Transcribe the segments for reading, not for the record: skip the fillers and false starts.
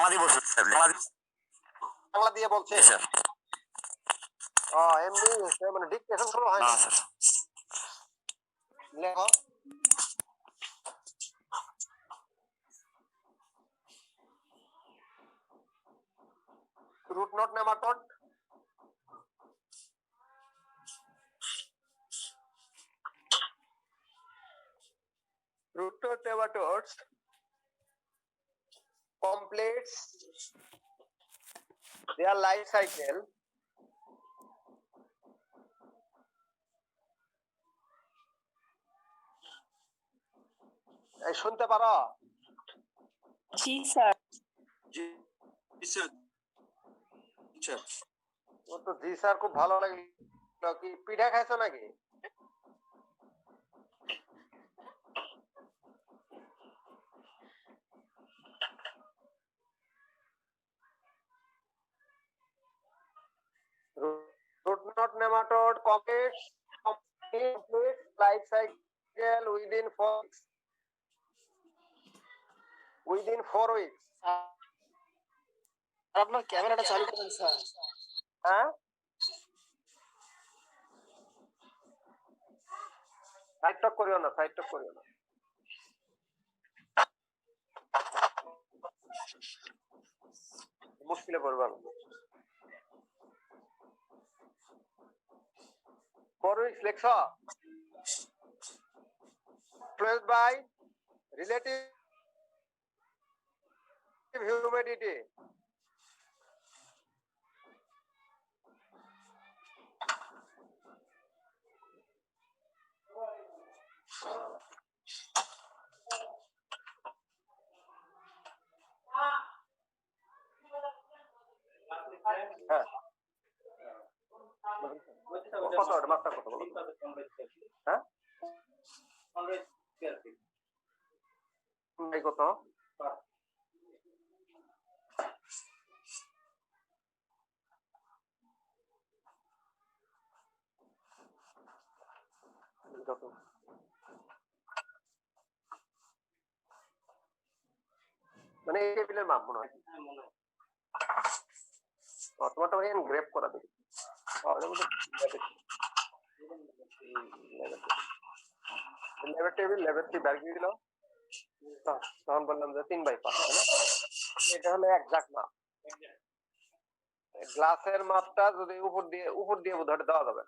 বাংলা দিয়ে বলছে বাংলা দিয়ে বলছে স্যার এমনি মানে ডিকটেশন শুরু হয় না না স্যার লেখো root knot nematode root knot nematodes completes their life cycle শুনতে পারো জি স্যার জি স্যার স্যার ও তো জি স্যার খুব ভালো লাগলো কি পিঠা খাইছো নাকি root knot nematode completes life cycle within 4 weeks আপনার ক্যামেরাটা চালু করেন স্যার হ্যাঁ সাইড টক করিও না মুশকিলে পড়বা না 4 weeks লেখা influenced by relative humidity হ্যাঁ কত ওটা মাত্রা কত বলো হ্যাঁ এই কত মানে এই টেবিলের মাপ মনে হয় তোমারটা গ্রেপ করা দেখি লেভেল টেবিল লেভেল 3 বাড়িয়ে দিল তখন বললাম যে 3/5 এটা হলো একজাক্ট মাপ গ্লাসের মাপটা যদি উপর দিয়ে ধরে দেওয়া যাবে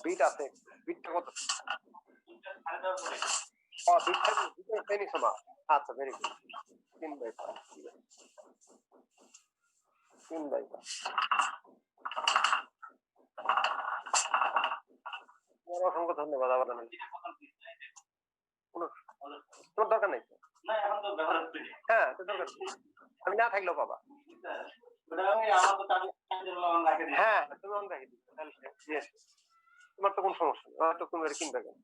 বিট আছে বিটটা কত বিটটা তেনি সমান আচ্ছা ভেরি গুড 3/5 অসংখ্য ধন্যবাদ আবার তোমার দরকার নেই হ্যাঁ দরকার আমি না থাকলেও পাবা হ্যাঁ তুমি অন রাখি তোমার তো কোনো সমস্যা নেই তো তুমি কিনবে কেন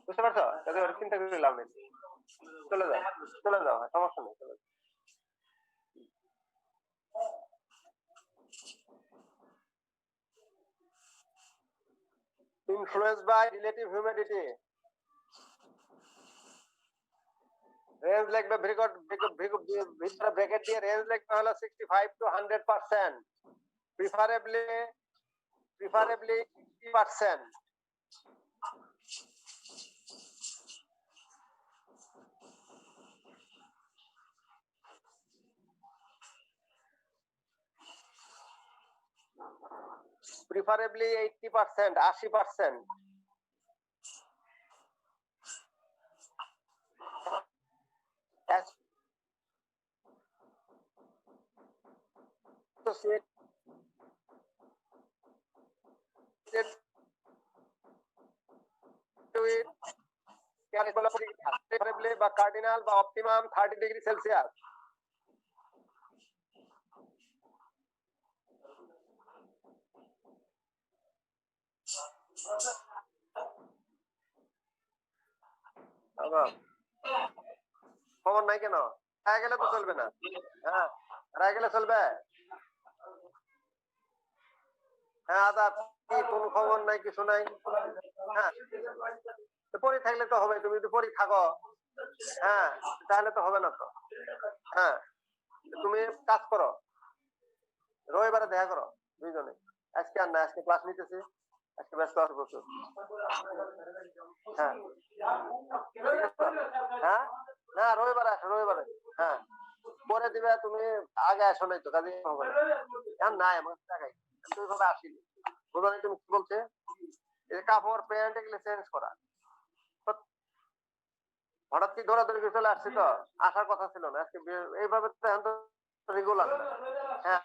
বুঝতে পারছো তাদের চিন্তা করে লাভ নেই চলে যাও সমস্যা নেই চলে যাও influenced by relative humidity range লাগবে ভিতরে ব্র্যাকেট দিয়ে রেঞ্জ লাগবে হলো 65 to 100% preferably 80% preferably 80% 80% বা কার্ডিনাল বা অপটিমাম 30 ডিগ্রি সেলসিয়াস খবর নাই কেন রায় গেলে তো চলবে না হ্যাঁ রায় গেলে চলবে হ্যাঁ আদাব কি কোন খবর নাই কিছু নাই হ্যাঁ পরি থাকলে তো হবে তুমি যদি পরি থাকো হ্যাঁ, তাহলে তো হবে না তো। হ্যাঁ, তুমি কাজ করো, রবিবারে দেখা করো দুইজনে। আজকে আর না, আজকে ক্লাস নিতেছি, আজকে ব্যস্ত আছে প্রচুর। হ্যাঁ, ঠিক আছে? হ্যাঁ, না রবিবারে আসো, রবিবারে। হ্যাঁ, পরে দিবে, তুমি আগে আসো নাই তো, কাজে হবে না। আর নাই আমার টাকাই, তুমি ভাবে আসিনি, বুঝো নাই তুমি কি বলছে? এই যে কাপড় প্যান্ট এগুলো চেঞ্জ করা, হঠাৎ কি দৌড়াদৌড়ি করে চলে আসছি তো, আসার কথা ছিল না আজকে। এইভাবে তো এখন তো রেগুলার না। হ্যাঁ,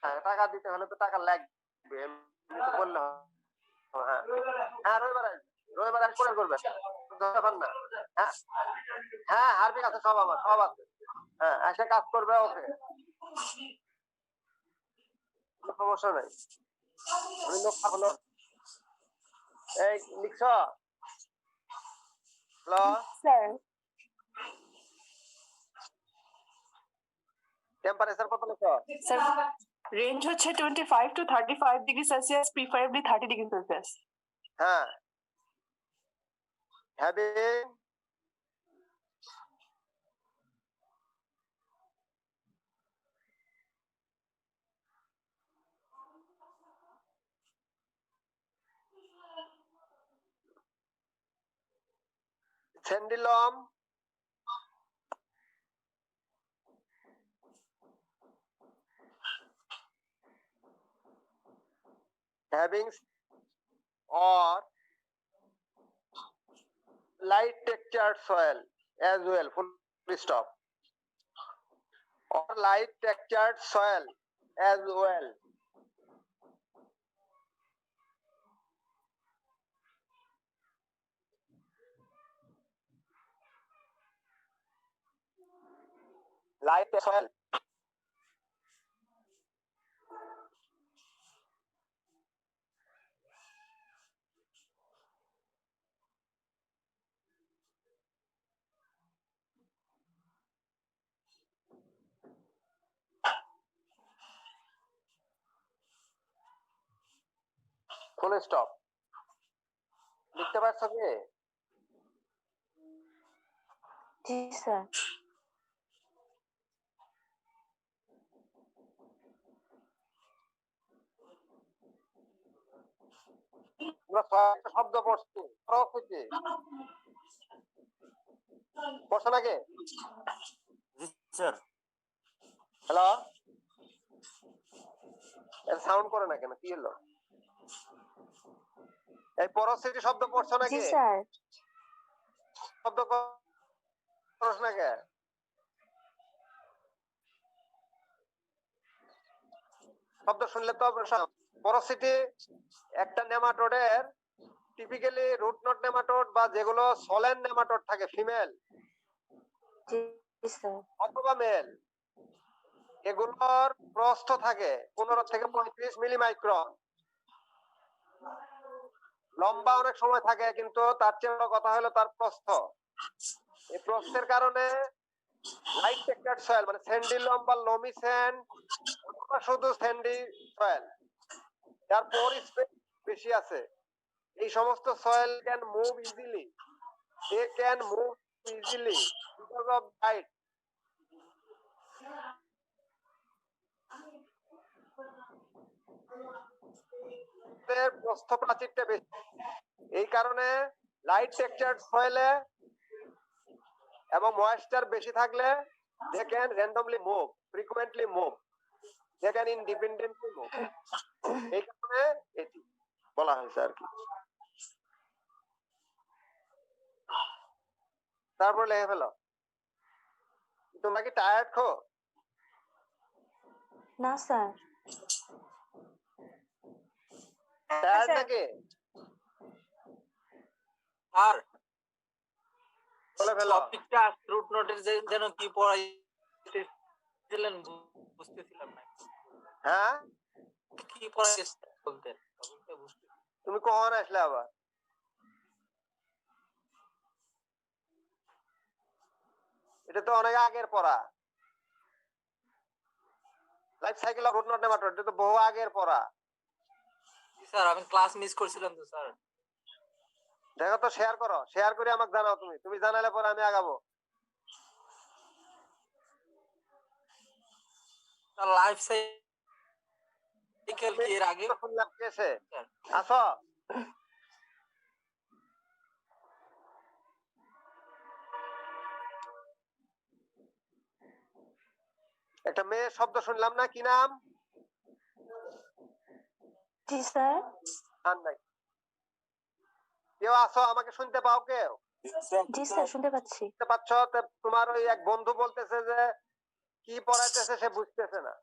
হ্যাঁ, টাকা দিতে হলে তো টাকা লাগবে, এমনি তো বললে হবে। হ্যাঁ, হ্যাঁ, রবিবার আসবে, রবিবার আসবে করে করবে, ব্যাপার না। হ্যাঁ, হ্যাঁ, হার্পিক আছে, সব আমার সব আছে। হ্যাঁ, এসে কাজ করবে, ওকে, কোনো সমস্যা নাই। আমি লোক হলো, এই লিখছ? Hello, Sir. টেম্পারেচার কত লিখছ? Sir. Range হচ্ছে 25 to 35 degree Celsius, preferably 30 degree Celsius. হ্যাঁ, having pendulum having or light textured soil as well, full stop, or light textured soil as well. Light soil, full stop. লিখতে পারছো কি? জি sir. আমরা ছয়টা শব্দ পড়ছি, প্রকৃতি পড়ছো নাকি? জি স্যার। হ্যালো, সাউন্ড করে না কেন, কি হলো? এই পরস্থিতি শব্দ পড়ছো জি নাকি? স্যার। শব্দ পড়ছ না কে? শব্দ শুনলে তো পরস্থিতি একটা নেমাটোডের টিপিক্যালি রুট নট নেমাটোড বা যেগুলো সলেন নেমাটোড থাকে, ফিমেল জি স্যার। অথবা মেল, এগুলোর প্রস্থ থাকে 15 থেকে 35 মিলিমাইক্রন। লম্বা অনেক সময় থাকে, কিন্তু তার চেয়ে বড় কথা হলো তার প্রস্থ। এই প্রস্থের কারণে লাইট টেক্সচার্ড সয়েল, মানে স্যান্ডি লম্বা লোমি স্যান্ড অথবা শুধু স্যান্ডি সয়েল, যার পোর স্পেস বেশি আছে, এই সমস্ত soil can move easily, they can move easily because of light. প্রস্থ প্রাচীরটা বেশি, এই কারণে লাইট টেক্সচার্ড সয়েলে এবং ময়েশ্চার বেশি থাকলে they can randomly move, frequently move, they can independently move। এই কারণে এটি বলা হয়েছে আর কি। তারপর লিখে ফেলো। তোমরা কি টায়ার্ড খো? না স্যার। টায়ার্ড নাকি? আর বলে ফেলো। টপিকটা রুট নোটের যেন কি পড়াইছিলেন বুঝতেছিলাম না। হ্যাঁ, কি পড়াইছেন বলতেন, টপিকটা বুঝতে। তুমি কখন আসলে আবার? এটা তো অনেক আগের পড়া, life cycle of root knot nematode, এটা তো বহু আগের পড়া। স্যার আমি ক্লাস মিস করছিলাম তো স্যার। দেখো তো, শেয়ার করো, শেয়ার করে আমাকে জানাও। তুমি জানালে পরে আমি আগাবো। তার লাইফ সাইকেল কি এর আগে শুনলাম গেছে আসো একটা মেয়ের শব্দ শুনলাম না, কি নাম? জি স্যার। আর নাই কেউ আসো, আমাকে শুনতে পাও কেউ? জি স্যার, শুনতে পাচ্ছি। শুনতে পাচ্ছ? তো তোমার ওই এক বন্ধু বলতেছে যে কি পড়াইতেছে সে বুঝতেছে না।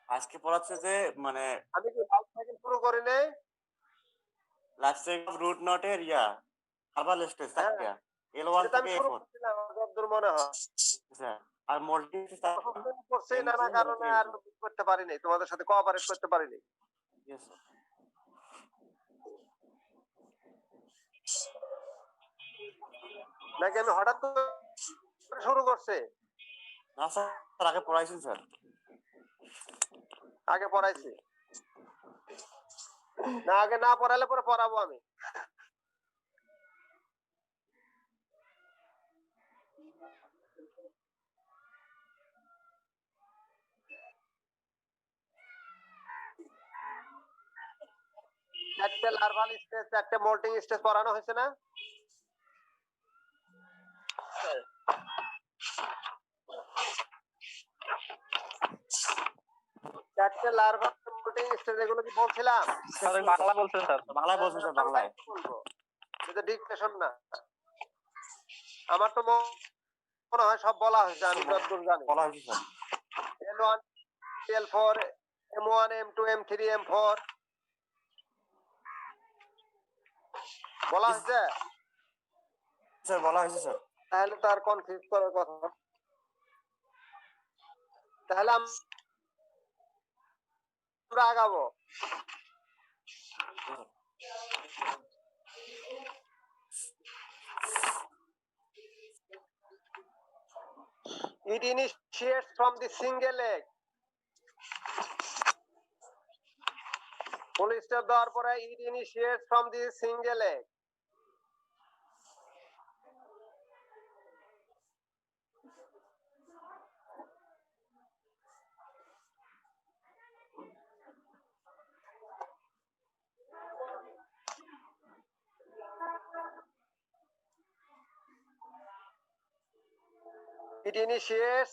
আজকে পড়াচ্ছে যে মানে আমি কি লাইফ সাইকেল শুরু করি নাই? লাইফ সাইকেল রুট নটের হার্বাল স্টেজ হ্যাঁ, থাকে L1 এটা আমি থেকে শুরু A4 করছিলাম যতদূর মনে হয়। স্যার। আর মল্টি করছি নানা কারণে আর করতে পারিনি, তোমাদের সাথে কোঅপারেট করতে পারিনি। নাকি আমি হঠাৎ করে শুরু করছি? না স্যার, আগে পড়াইছেন স্যার। আগে পড়াইছি না? আগে না পড়ালে পরে পড়াবো আমি। চারটে লার্ভাল স্টেজ, চারটে মোল্টিং স্টেজ পড়ানো হয়েছে না? চারটে লার্ভাল মোল্টিং স্টেজ, এগুলো কি বলছিলাম? বাংলা বলছেন স্যার? বাংলায় বলছেন স্যার, বাংলায় বলবো, এটা ডিকটেশন না। আমার তো মনে হয় সব বলা হয়েছে, আমি যতদূর জানি। বলা হয়েছে sir. L1 L4 M1 M2 M3 M4 বলা হয়েছে স্যার, বলা হয়েছে স্যার। তাহলে তার কনফিউজ করার কথা। তাহলে আমরা আগাবো। It initiates from the single egg. Full stop দেওয়ার পরে it initiates from the single egg. It initiates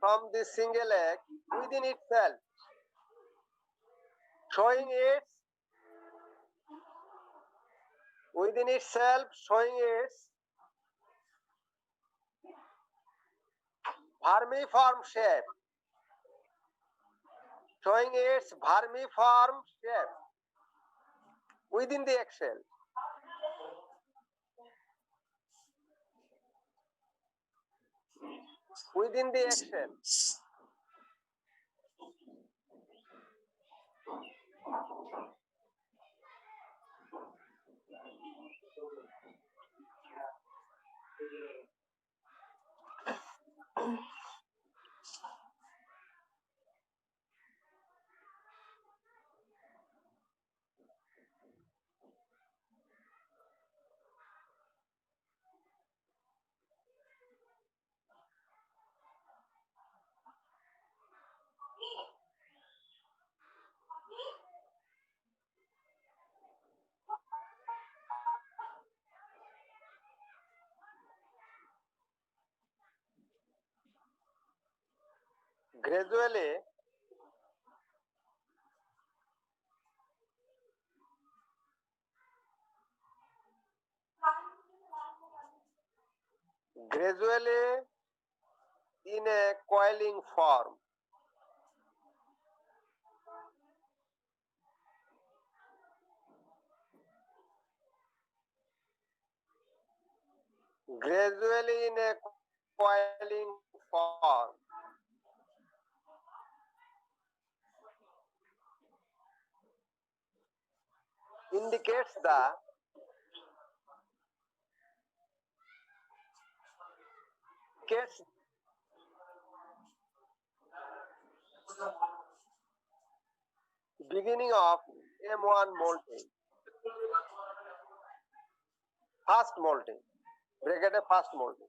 from the single egg within itself, showing its vermiform shape, within the egg shell. Within the egg shell. Gradually in a coiling form. Gradually in a coiling form. Indicates the beginning of M1 molting. Fast molting. Brigade fast molting.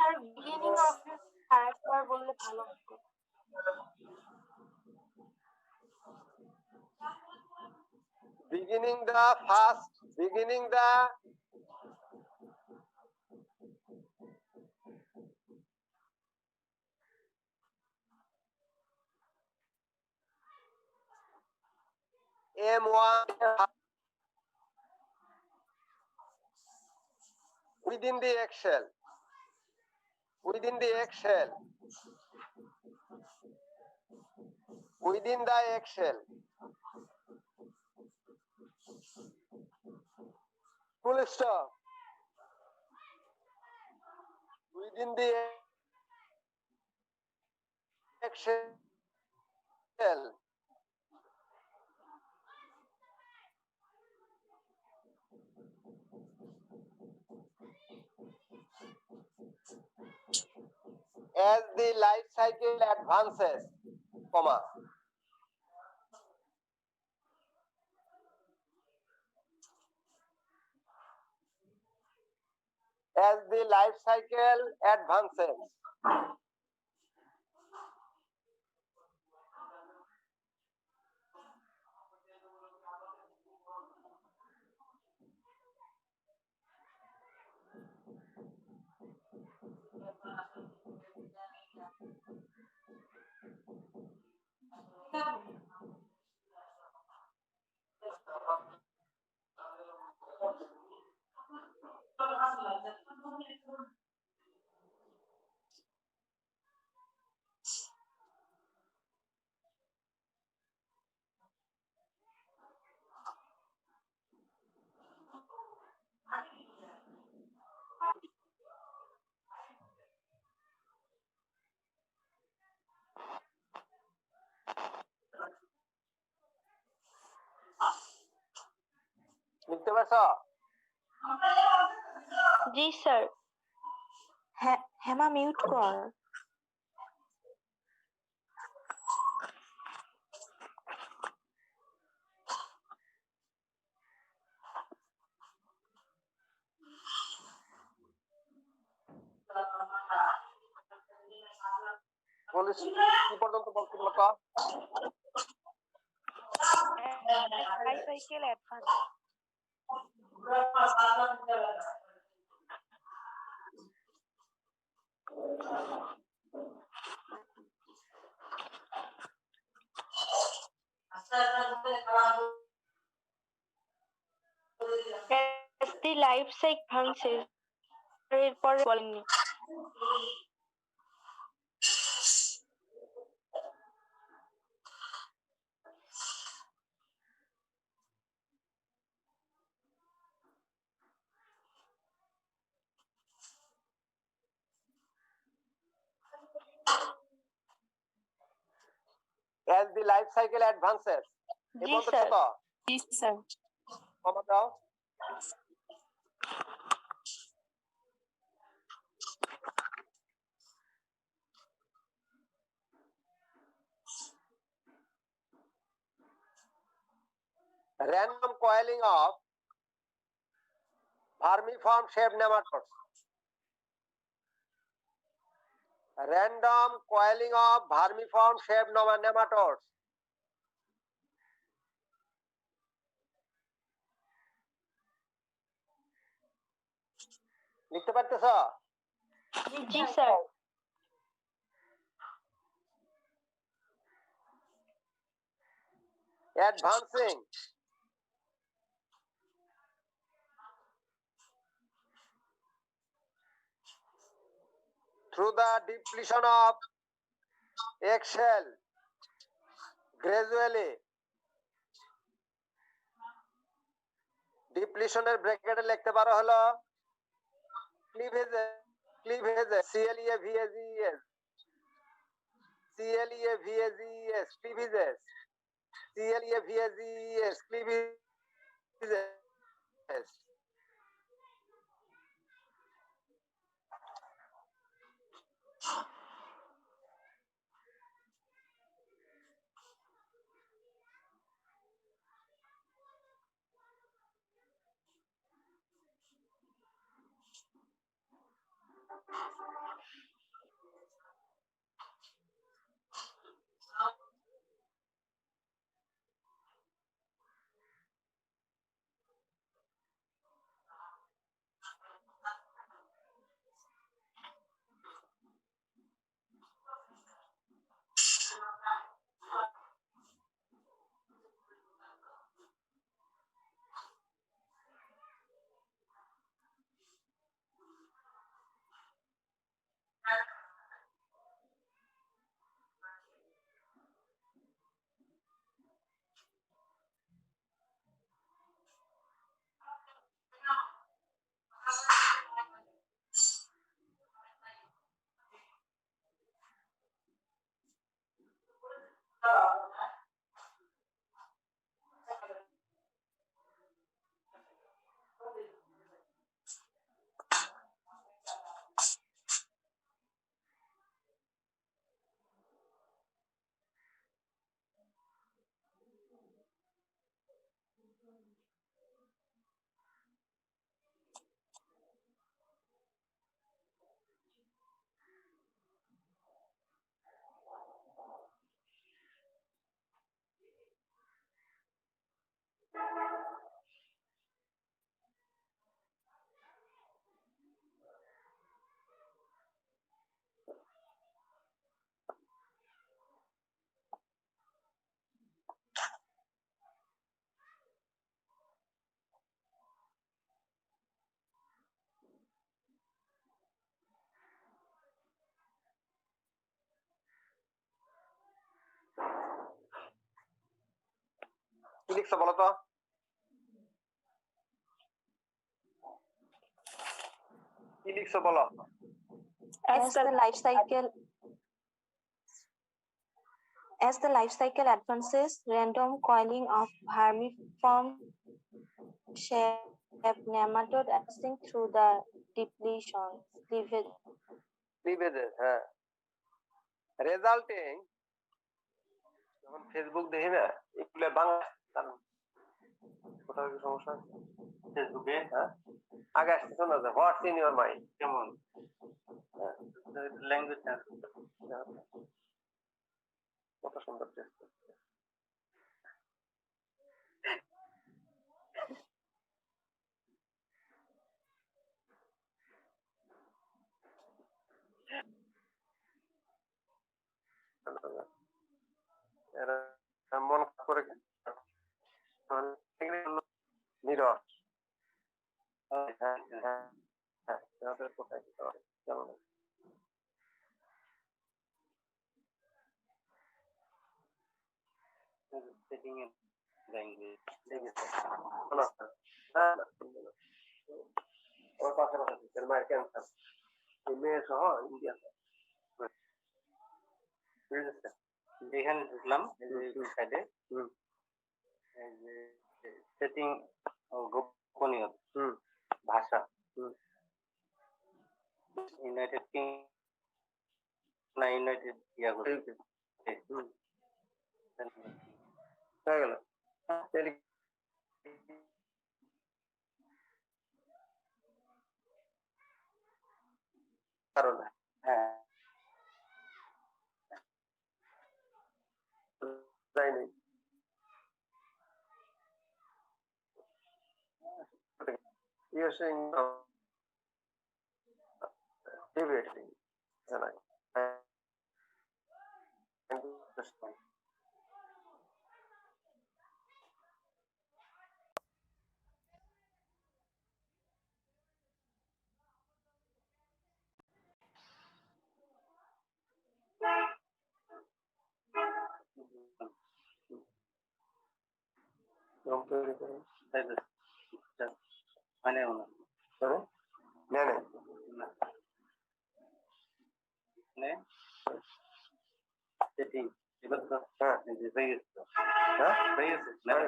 Sir beginning of আরেকবার বললে ভালো হতো। beginning the first, beginning the M1 within the eggshell, within the eggshell, within the eggshell. Full stop. Within the eggshell. As the life cycle advances, comma. As the life cycle advances. লিখতে পারছো? জি sir. হ্যাঁ Hema mute কর। বলিস কি পর্যন্ত বলছি বলতো? Life cycle advance. As the life cycle advances, এরপরে বলেননি। As the life cycle advances. জি স্যার। জি স্যার। কমা দাও। Random coiling of vermiform shaped nematodes. Random coiling of vermiform shaped nematodes. লিখতে পারতেছ? জি sir. Advancing through the depletion of eggshell gradually. ডিপ্লিশনের ব্র্যাকেটে লিখতে পারো হলো ক্লিভেজে CLEAVAGES CLEAVAGES cleavages CLEAVAGES cleavages. লিখছো বলো তো? কি লিখছো বলো? As the As the life cycle advances, random coiling of vermiform shape nematode advancing through the depletion, ক্লিভেজেস, হ্যাঁ। রেজাল্টিং, যখন ফেসবুক দেখি না এগুলো বাংলা, কোথাও কি সমস্যা ফেসবুকে? হ্যাঁ, আগে আসতে শোনা যায় হোয়াটস ইন ইউর মাইন্ড, কেমন ল্যাঙ্গুয়েজ কত সুন্দর টেস্ট। এরা মন খারাপ করে নীরব। হ্যাঁ হ্যাঁ হ্যাঁ, আমাদের কোথায় কেমন সেটিং এর ল্যাঙ্গুয়েজ ঠিক আছে। ওর পাশাপাশি এর মায়ের ক্যান্সার, এই মেয়ে সহ ইন্ডিয়া এখানে ঢুকলাম সাইডে, এই যে সেটিং গোপনীয় ভাষা, ইউনাইটেড কিং না ইউনাইটেড ইয়া করে হয়ে গেল। কারণ হ্যাঁ তাই নেই you're saying no. Deviating. And I understand.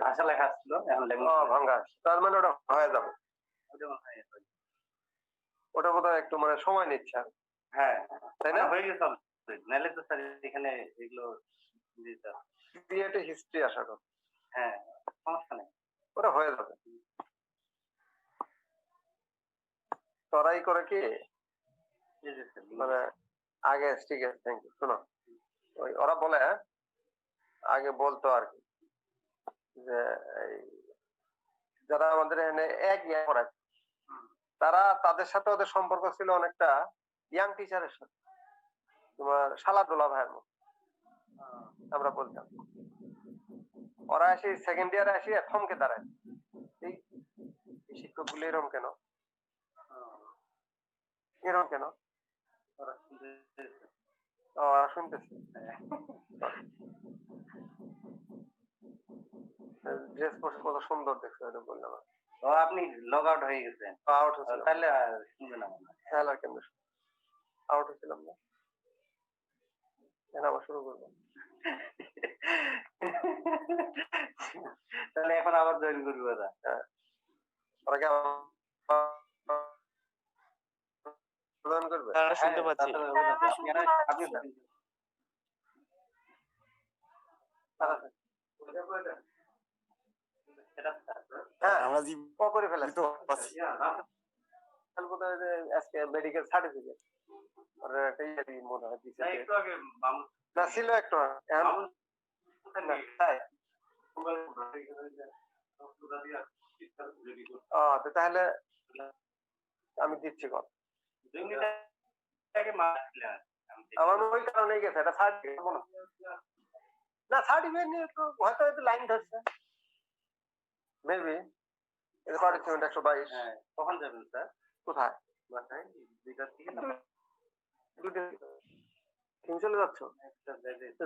ভাষা লেখা ছিল ভাঙ্গা, তার মানে ওটা হয়ে যাবে, ওটা বোধহয় একটু মানে সময় নিচ্ছে। হ্যাঁ তাই না, হয়ে গেছে নাহলে তো স্যার এখানে এগুলো হিস্ট্রি আসার কথা। হ্যাঁ সমস্যা নেই, ওটা হয়ে যাবে। তরাই করে কি মানে আগে, ঠিক আছে থ্যাংক ইউ। শোনো, ওই ওরা বলে আগে বলতো আর কি যে যারা আমাদের এখানে এক ইয়ে পড়ায় তারা, তাদের সাথে ওদের সম্পর্ক ছিল অনেকটা ইয়াং টিচারের সাথে, তোমার শালাদুলা ভাইয়ের মতো আমরা বলতাম। ওরা এসে সেকেন্ড ইয়ারে আসি থমকে দাঁড়ায়, এই শিক্ষক গুলো এরকম কেন, এরকম কেন, ওরা শুনতেছে ড্রেস পরে কত সুন্দর দেখছো, এটা বললাম। আপনি লগ আউট হয়ে গেছেন? আউট হয়েছিল, তাহলে শুনবে না, তাহলে আর কেন আউট হয়েছিলাম না, কেন আবার শুরু করবো? তাহলে এখন আবার জয়েন করবো ওরা, ওরা কি জয়েন করবে? শুনতে পাচ্ছি। আমরা করে ফেলেছি আজকে মেডিকেল সার্টিফিকেট মনে হয় না ছিল একটু, তাহলে আমি দিচ্ছি কল। আমার ওই কারণে গেছে, এটা সার্টিফিকেট মনে না, সার্টিফিকেট নিয়ে একটু হয়তো একটু লাইন ধরছে মেবি। এটা পার্টিসিপেন্ট 122। কখন যাবেন স্যার? কোথায়? বাসায় 2টার দিকে না 2টা তুমি চলে যাচ্ছ?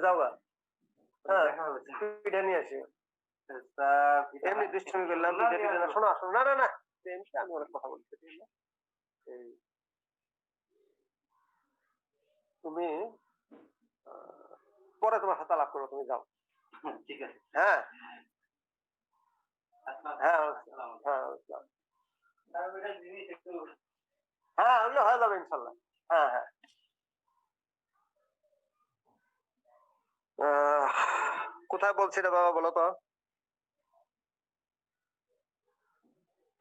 যাও গা, হ্যাঁ পিঠা নিয়ে আসি। এমনি দুষ্টুমি করলাম শোনো শোনো না না না এমনি আমি অনেক কথা বলছি এই তুমি পরে তোমার সাথে আলাপ করো তুমি যাও ঠিক আছে হ্যাঁ হ্যাঁ হ্যাঁ হ্যাঁ ওগুলো হয়ে যাবে ইনশাল্লাহ হ্যাঁ হ্যাঁ কোথায় বলছি রে বাবা বলো তো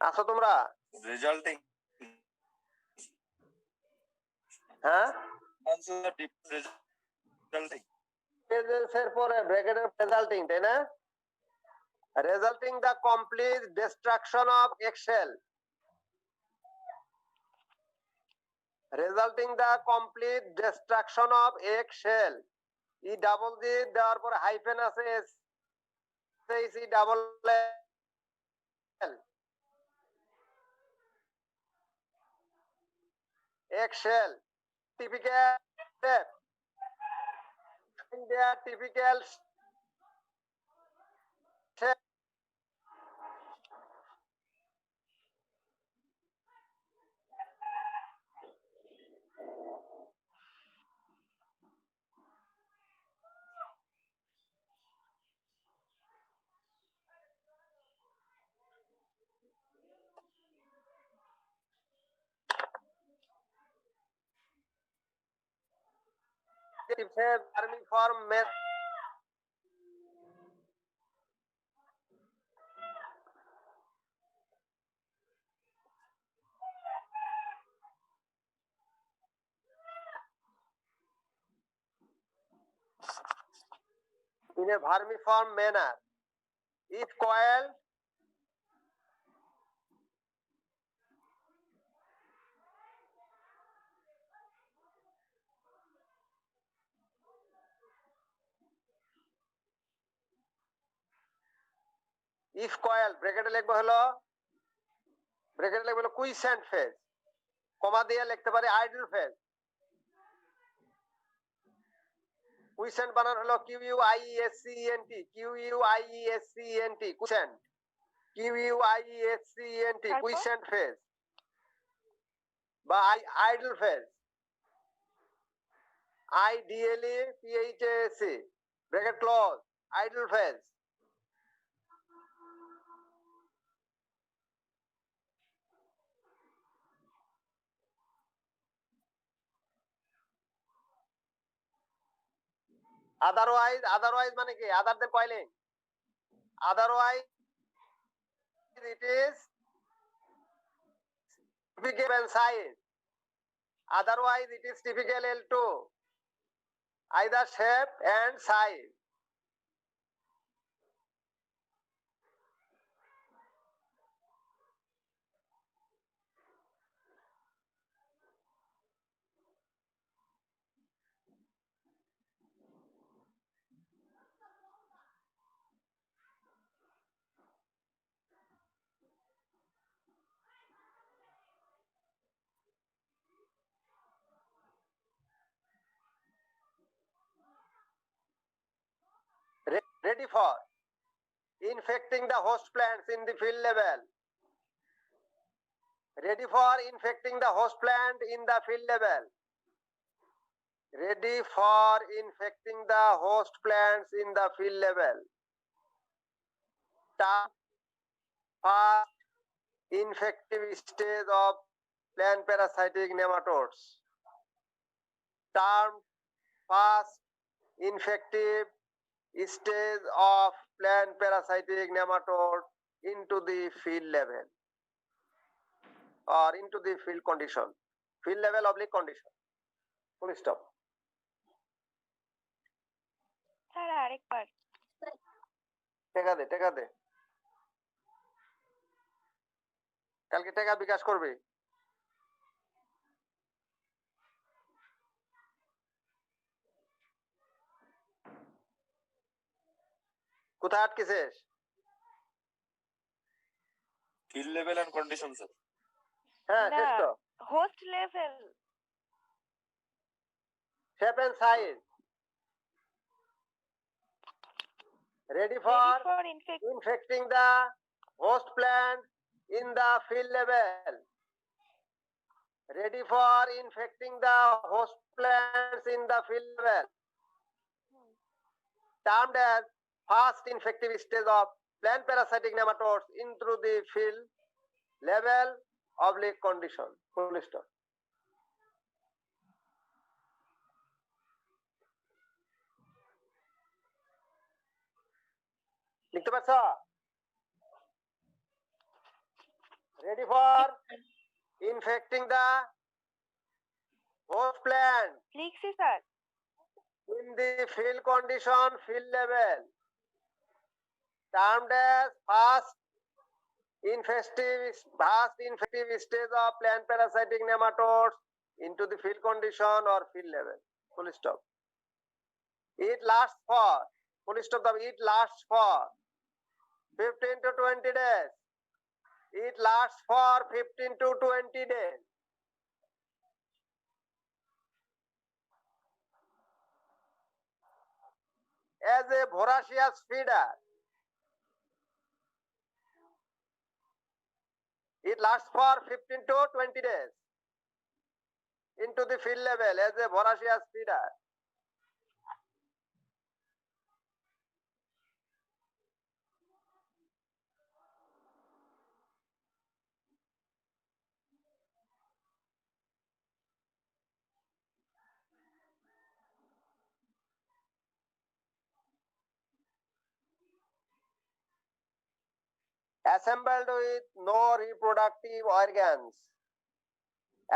আছো তোমরা রেজাল্টিং হ্যাঁ রেজাল্টিং এর পরে ব্র্যাকেটের রেজাল্টিং তাই না resulting the complete destruction of eggshell resulting the complete destruction of eggshell e double d দেওয়ার পর হাইফেন আছে s e double l eggshell typical step in their typical step vermiform method in a vermiform manner if coiled if coil ব্র্যাকেটে লিখবো হলো ব্র্যাকেটে লিখবো হলো কুইসেন্ট phase কমা দিয়ে লিখতে পারি আইডল ফেজ কুইসেন্ট বানান হলো Q U I E S C N T Q U I E S C N T quiescent Q U I E S C N T quiescent phase বা idle phase I D L E P H A S C bracket close idle phase otherwise মানে কি other than coiling otherwise it is typical size otherwise it is typical L2 either shape and size ready for infecting the host plants in the field level ready for infecting the host plant in the field level ready for infecting the host plants in the field level first infective stage of plant parasitic nematodes term first infective stage of plant parasitic nematode into the field level or into the field condition field level oblique condition full stop sir আরেকবার টাকা দে কালকে টাকা বিকাশ করবে কোথায় আটকেছিস field level and condition sir হ্যাঁ না। শেষ তো host level shape and size ready Ready for for infect. infecting the host plant in the field level. Ready for infecting the host plants in the field level. Termed as fast infective stage of plant parasitic nematodes into the field level oblique condition. Full stop. লিখতে পারছো? Ready for infecting the host plant লিখছি sir. in the field condition, field level, termed as fast infective stage of plant parasitic nematodes into the field condition or field level. Full stop. It lasts for, full stop, it lasts for 15 to 20 days. It lasts for 15 to 20 days. As a voracious feeder, it lasts for 15 to 20 days into the field level as a voracious feeder. Assembled with no reproductive organs.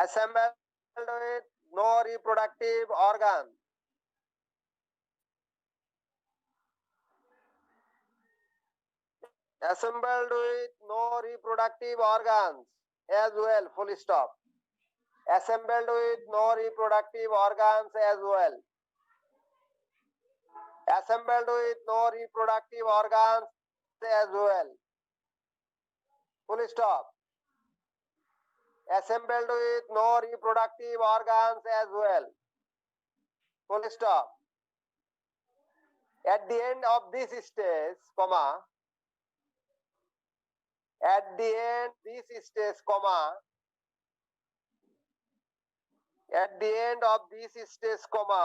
Assembled with no reproductive organ. Assembled with no reproductive organs as well. Full stop. Assembled with no reproductive organs as well. Assembled with no reproductive organs as well. Full stop. Assembled with no reproductive organs as well. Full stop. At the end of this stage, comma, at the end this stage, comma, at the end of this stage, comma,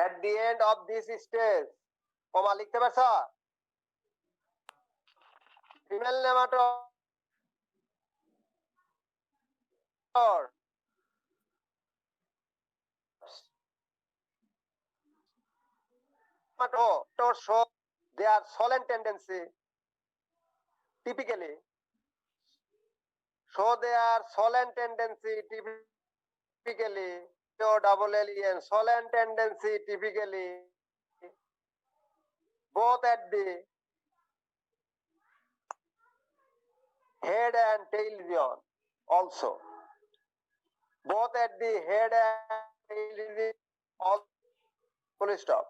at the end of this stage, comma, লিখতে পারছো? Female nematode show their solent tendency typically OLLEN solent tendency typically both at the head and tail region also. Both at the head and tail region also. Full stop.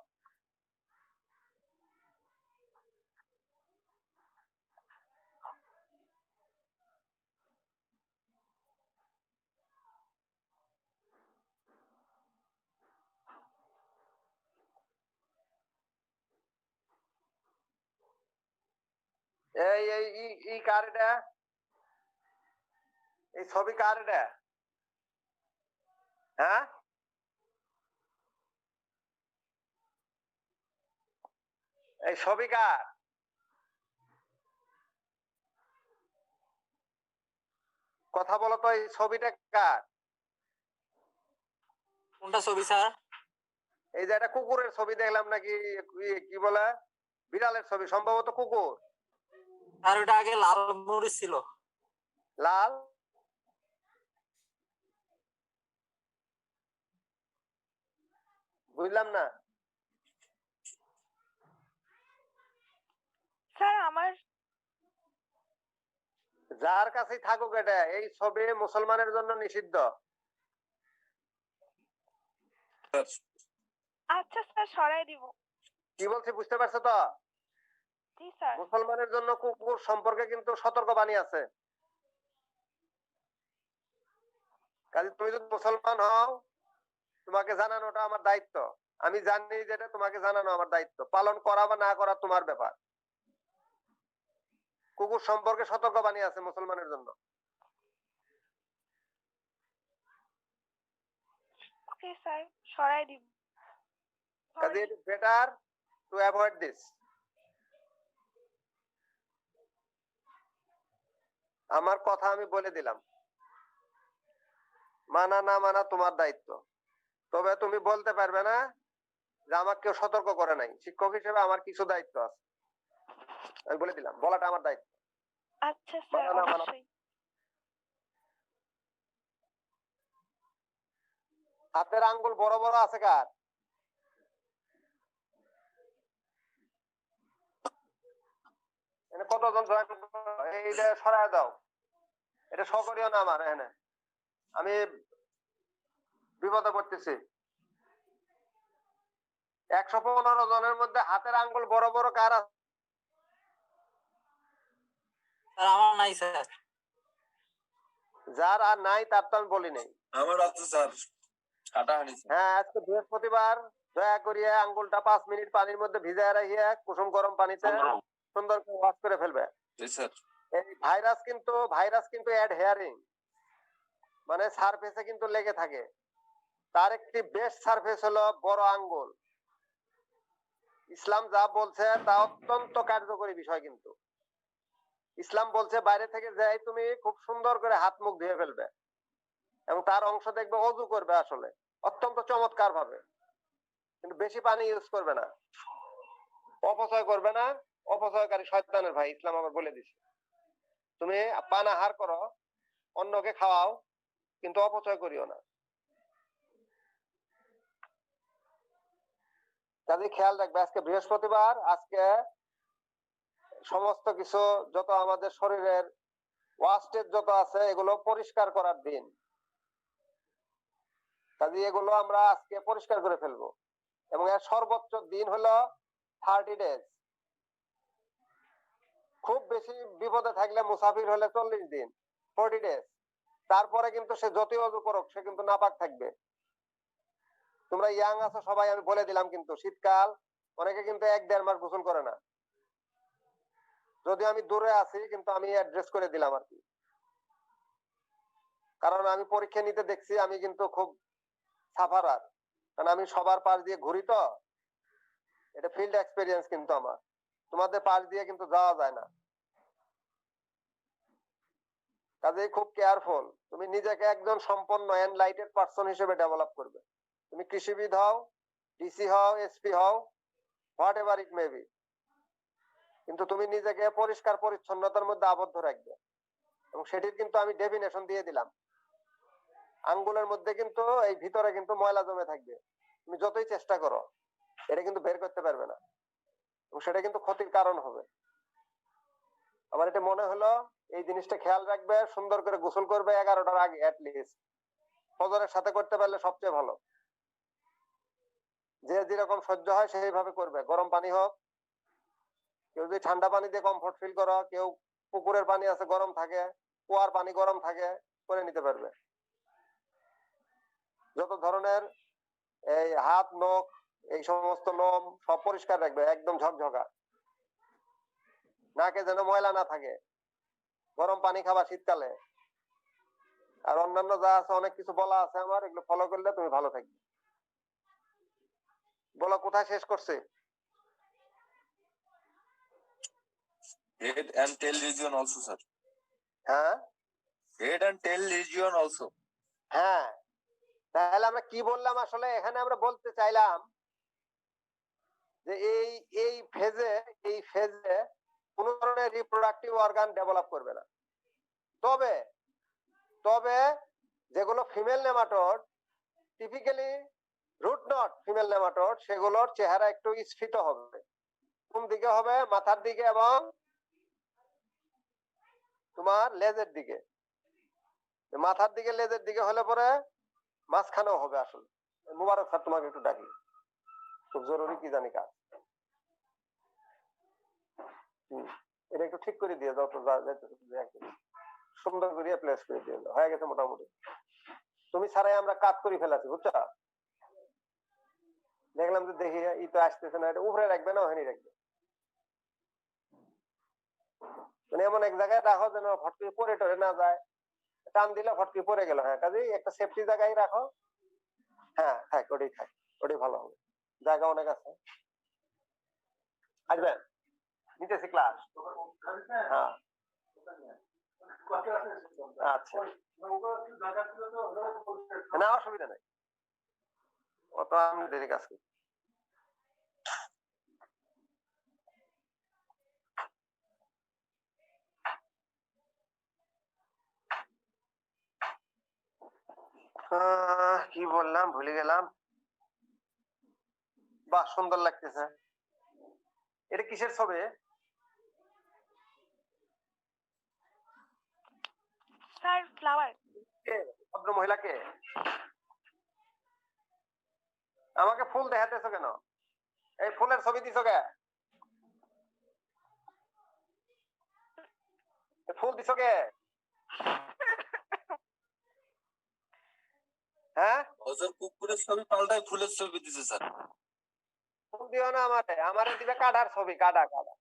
এই কার এটা? এই ছবি কার এটা? হ্যাঁ, এই ছবি কার? কথা বলো তো, এই ছবিটা কার? কোনটা ছবি স্যার? এই যে একটা কুকুরের ছবি দেখলাম, নাকি কি বলে বিড়ালের ছবি, সম্ভবত কুকুর। আর ওটা আগে লাল মরিচ ছিল। লাল বুঝলাম না স্যার আমার যার কাছেই থাকুক এটা, এই ছবি মুসলমানের জন্য নিষিদ্ধ। স্যার আচ্ছা স্যার সরাই দিব। কি বলছি বুঝতে পারছো তো? জি স্যার। মুসলমানের জন্য কুকুর সম্পর্কে কিন্তু সতর্কবাণী আছে। কাজে তুমি যদি মুসলমান হও, তোমাকে জানানোটা আমার দায়িত্ব। আমি জানি যেটা তোমাকে জানানো আমার দায়িত্ব, পালন করা বা না করা তোমার ব্যাপার। কুকুর সম্পর্কে সতর্কবাণী আছে মুসলমানের জন্য। ওকে স্যার সরাই দিব। কাজে it is better to avoid this. আমার কথা আমি বলে দিলাম, মানা না মানা তোমার দায়িত্ব। তবে তুমি বলতে পারবে না যে আমাকে কেউ সতর্ক করে নাই। শিক্ষক হিসেবে আমার কিছু দায়িত্ব আছে, আমি বলে দিলাম, বলাটা আমার দায়িত্ব। আচ্ছা স্যার মানা না মানা। অবশ্যই। হাতের আঙ্গুল বড় বড় আছে কার? কতজন জয়েন? এইটা সরায় দাও, এটা সকরিও না আমার। এখানে আমি বিপদে পড়তেছি। 115 জনের মধ্যে হাতের আঙ্গুল বড় বড় কার আছে? স্যার আমার নাই স্যার। যার আর নাই তার তো আমি বলি নাই। আমার আছে স্যার, হাঁটাহাঁটি স্যার। হ্যাঁ, আজকে বৃহস্পতিবার, দয়া করিয়া আঙ্গুলটা 5 মিনিট পানির মধ্যে ভিজায় রাখিয়া কুসুম গরম পানিতে সুন্দর করে ওয়াশ করে ফেলবে। জি স্যার। এই ভাইরাস কিন্তু অ্যাডহেয়ারিং, মানে সারফেসে কিন্তু লেগে থাকে। তার একটি বেস্ট সারফেস হলো বড় আঙ্গুল। ইসলাম যা বলছে তা অত্যন্ত কার্যকরী বিষয়। কিন্তু ইসলাম বলছে বাইরে থেকে যাই তুমি খুব সুন্দর করে হাত মুখ ধুয়ে ফেলবে, এবং তার অংশ দেখবে অজু করবে আসলে অত্যন্ত চমৎকার ভাবে। কিন্তু বেশি পানি ইউজ করবে না, অপচয় করবে না। অপচয়কারী শয়তানের ভাই, ইসলাম আবার বলে দিছে। তুমি পান আহার করো, অন্যকে খাওয়াও, কিন্তু অপচয় করিও না। কাজে খেয়াল রাখবে, আজকে বৃহস্পতিবার, আজকে সমস্ত কিছু যত আমাদের শরীরের ওয়াস্টেজ যত আছে এগুলো পরিষ্কার করার দিন। কাজে এগুলো আমরা আজকে পরিষ্কার করে ফেলবো, এবং এর সর্বোচ্চ দিন হলো 30 ডেজ। খুব বেশি বিপদে থাকলে মুসাফির হলে 40 দিন, 40 ডেজ। তারপরে কিন্তু সে যতই অজু করুক সে কিন্তু নাপাক থাকবে। তোমরা ইয়াং আছো সবাই, আমি বলে দিলাম, কিন্তু শীতকাল অনেকে কিন্তু 1-1.5 মাস গোসল করে না। যদিও আমি দূরে আছি, কিন্তু আমি অ্যাড্রেস করে দিলাম আর কি। কারণ আমি পরীক্ষা নিতে দেখছি, আমি কিন্তু খুব সাফারার, কারণ আমি সবার পাশ দিয়ে ঘুরি তো। এটা ফিল্ড এক্সপেরিয়েন্স কিন্তু আমার। তোমাদের পাশ দিয়ে কিন্তু যাওয়া যায় না। কাজেই খুব কেয়ারফুল। তুমি নিজেকে একজন সম্পন্ন এনলাইটেড পারসন হিসেবে ডেভেলপ করবে। তুমি কৃষিবিদ হও, ডিসি হও, এসপি হও, what ever it may be, কিন্তু তুমি নিজেকে পরিষ্কার পরিচ্ছন্নতার মধ্যে আবদ্ধ রাখবে। এবং সেটির কিন্তু আমি ডেফিনেশন দিয়ে দিলাম। আঙ্গুলের মধ্যে কিন্তু এই ভিতরে কিন্তু ময়লা জমে থাকবে, তুমি যতই চেষ্টা করো এটা কিন্তু বের করতে পারবে না, এবং সেটা কিন্তু ক্ষতির কারণ হবে। আমার এটা মনে হলো এই জিনিসটা খেয়াল রাখবে, সুন্দর করে গোসল করবে 11টার আগে অ্যাটলিস্ট। ফজরের সাথে করতে পারলে সবচেয়ে ভালো। যে যেরকম সহ্য হয় সেইভাবে করবে। গরম পানি হোক, কেউ যদি ঠান্ডা পানি দিয়ে কমফোর্ট ফিল করো, কেউ পুকুরের পানি আছে গরম থাকে, কুয়ার পানি গরম থাকে, করে নিতে পারবে। যত ধরনের এই হাত নখ এই সমস্ত লোম সব পরিষ্কার রাখবে, একদম ঝকঝকা, নাকে যেন ময়লা না থাকে। গরম পানি খাবা শীতকালে। আর অন্যান্য যা আছে অনেক কিছু বলা আছে আমার, এগুলো ফলো করলে তুমি ভালো থাকবে। বলো কোথায় শেষ করছে? Head and tail region also, sir. হ্যাঁ Head and tail region also. হ্যাঁ, তাহলে আমরা কি বললাম আসলে? এখানে আমরা বলতে চাইলাম যে এই ফেজে কোন ধরনের রিপ্রোডাক্টিভ অর্গান ডেভেলপ করবে না। তবে তবে যেগুলো female nematode, typically root knot female nematode, সেগুলোর চেহারা একটু স্ফীত হবে। কোন দিকে হবে? মাথার দিকে এবং তোমার লেজের দিকে। মাথার দিকে লেজের দিকে হলে পরে মাঝখানেও হবে আসলে। মুবারক স্যার তোমাকে একটু ডাকি, খুব জরুরি কি জানি কাজ। এটা একটু ঠিক করে দিয়ে দাও তো, সুন্দর করে প্লেস করে দিয়ে দাও, হয়ে গেছে মোটামুটি। তুমি ছাড়াই আমরা কাজ করে ফেলাছি, বুঝছো? দেখলাম যে দেখি ই তো আসতেছে না, এটা উপরে রাখবে না ওখানে রাখবে, মানে এমন এক জায়গায় রাখো যেন ফট করে পরে টরে না যায়, টান দিলে ফট করে পরে গেল। হ্যাঁ, কাজেই একটা সেফটি জায়গায় রাখো। হ্যাঁ থাক, ওটাই থাক, ওটাই ভালো হবে, জায়গা অনেক আছে। আসবেন, নিতেছি ক্লাস। হ্যাঁ আচ্ছা, না অসুবিধা নাই, অত আমি দেরি কাজ করি। কি বললাম ভুলে গেলাম। বাহ, সুন্দর লাগতেছে। এটা কিসের ছবি? Sir flower. কে ভদ্র মহিলাকে? আমাকে ফুল দেখাতেছো কেন? এই ফুলের ছবি দিছো কে? ফুল দিছো কে? হ্যাঁ, স্যার কুকুরের ছবি পাল্টায় ফুলের ছবি দিছে স্যার। ফুল দিও না আমারে, আমারে দিবে কাটার ছবি, কাটা কাটা।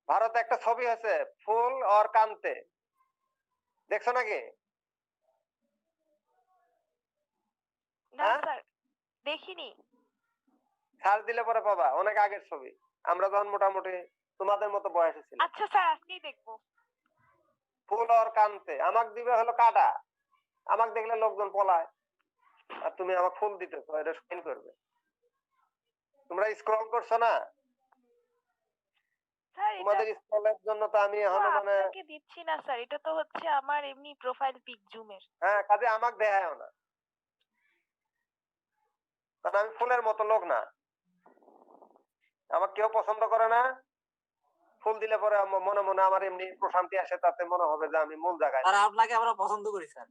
ভারতে একটা ছবি আছে ফুল আর কান্তে, দেখছো নাকি? না হ্যাঁ? স্যার, দেখিনি। সার্চ দিলে পরে পাবা, অনেক আগের ছবি, আমরা যখন মোটামুটি তোমাদের মতো বয়সে ছিল। আচ্ছা স্যার, আজকেই দেখবো। ফুল আর কান্তে, আমাক দিবে হলো কাটা, আমাক দেখলে লোকজন পলায়, আর তুমি আমাকে ফুল দিতেছো, এটা সাইন করবে। তোমরা স্ক্রল করছো না, স্যার এটা তোমাদের স্ক্রলের জন্য তো আমি তো এখনো মানে আপনাকে দিচ্ছি না স্যার, এটা তো হচ্ছে আমার এমনি প্রোফাইল পিক জুমের। হ্যাঁ, কাজে আমাকে দেখায়ও না, কারণ আমি ফুলের মতো লোক না, আমাকে কেউ পছন্দ করে না। ফুল দিলে পরে মনে মনে আমার এমনি প্রশান্তি আসে, তাতে মনে হবে যে আমি মূল জায়গায়। আর আপনাকে আমরা পছন্দ করি স্যার।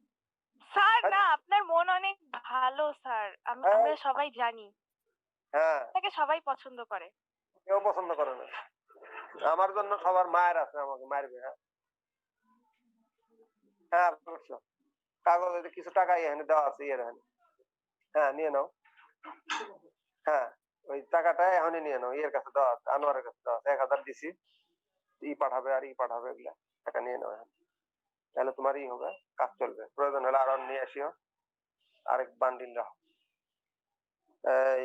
স্যার না, আপনার মন অনেক ভালো স্যার, আমরা সবাই জানি। হ্যাঁ, আপনাকে সবাই পছন্দ করে। কেউ পছন্দ করে না, আমার জন্য সবার মায়ের আছে, আমাকে মারবে। হ্যাঁ হ্যাঁ বুঝছো, কাগজে কিছু টাকা এখানে দেওয়া আছে, হ্যাঁ নিয়ে নাও। হ্যাঁ, ওই টাকাটা এখনই নিয়ে নাও, ইয়ের কাছে দেওয়া আছে, আনোয়ারের কাছে দেওয়া আছে, 1000 দিছি, পাঠাবে আর পাঠাবে, এগুলা টাকা নিয়ে নাও এখন, তাহলে তোমার হবে, কাজ চলবে। প্রয়োজন হলে আরো নিয়ে আসিও, আরেক বান্ডিল রাখো। এই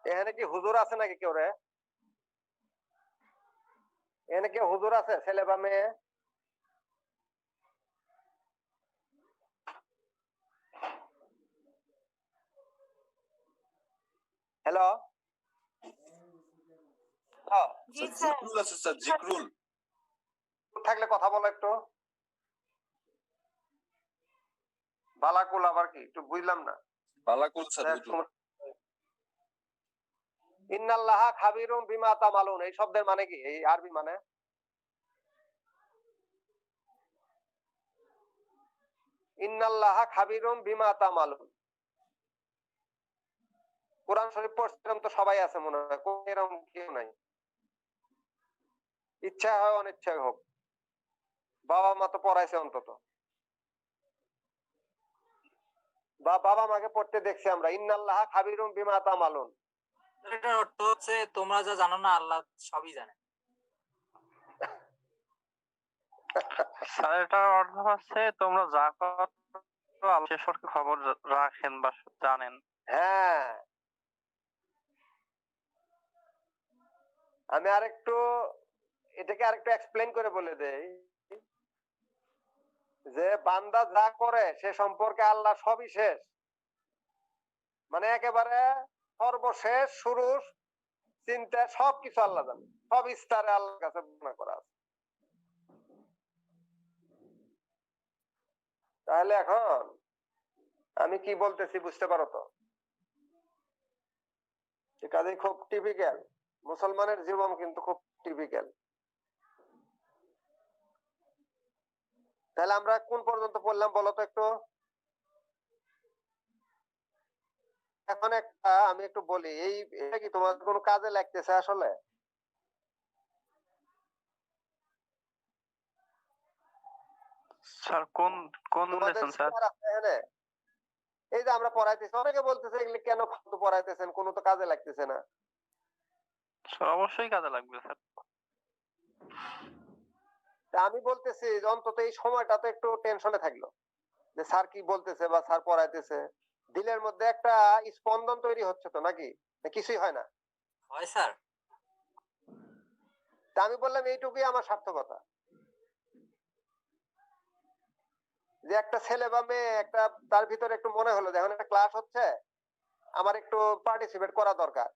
এখানে কি হুজুর আছে নাকি কেউ রে? এখানে কেউ হুজুর আছে, ছেলে বা মেয়ে? হ্যালো, জি স্যার স্যার। জিক্রুল আছে স্যার, জিক্রুল। থাকলে কথা বলো একটু। বালাকুল আবার কি, একটু বুঝলাম না। বালাকুল স্যার। ইন্নাল্লাহা খাবিরুম বিমা তামালুন, এই শব্দের মানে কি, এই আরবি মানে? ইন্নাল্লাহা খাবিরুম বিমা তামালুন। কোরআন শরীফ পড়ছিলাম তো সবাই আছে মনে হয়, এরকম কেউ নাই। ইচ্ছা হয় অনিচ্ছায় হোক, বাবা মা তো পড়াইছে অন্তত, বা বাবা মাকে পড়তে দেখছি আমরা, ইন্নাল্লাহা খাবিরুম বিমা তামালুন। এটার অর্থ হচ্ছে তোমরা যা জানো না আল্লাহ সবই জানে। স্যার এটার অর্থ হচ্ছে তোমরা যা করো আল্লাহ সে সম্পর্কে খবর রাখেন বা জানেন। হ্যাঁ, আমি আরেকটু এটাকে আরেকটু এক্সপ্লেন করে বলে দেই, যে বান্দা যা করে সে সম্পর্কে আল্লাহ সবই শেষ, মানে একেবারে সর্বশেষ শুরু চিন্তা সবকিছু আল্লাহ জানে, সব স্তরে আল্লাহর কাছে বর্ণনা করা আছে। তাহলে এখন আমি কি বলতেছি বুঝতে পারো তো? কাজে খুব টিপিক্যাল, মুসলমানের জীবন কিন্তু খুব টিপিক্যাল। তাহলে আমরা কোন পর্যন্ত পড়লাম বলো তো একটু। এখন একটা আমি একটু বলি, এটা কি তোমার কোনো কাজে লাগতেছে আসলে? স্যার কোন কোন তোমাদের লেসন স্যার? senior আছে এখানে? এই যে আমরা পড়াইতেছি, অনেকে বলতেছে এগুলি কেন ফালতু পড়াইতেছেন, কোনো তো কাজে লাগতেছে না। স্যার অবশ্যই কাজে লাগবে স্যার। তা আমি বলতেছি যে অন্তত এই সময়টা তো একটু টেনশনে থাকলো, যে স্যার কি বলতেছে বা স্যার পড়াইতেছে, দিলের মধ্যে একটা স্পন্দন তৈরি হচ্ছে তো, নাকি না কিছুই হয় না? হয় স্যার। তা আমি বললাম এইটুকুই আমার সার্থকতা, যে একটা ছেলে বা মেয়ে একটা তার ভিতরে একটু মনে হলো যে এখন একটা ক্লাস হচ্ছে, আমার একটু পার্টিসিপেট করা দরকার।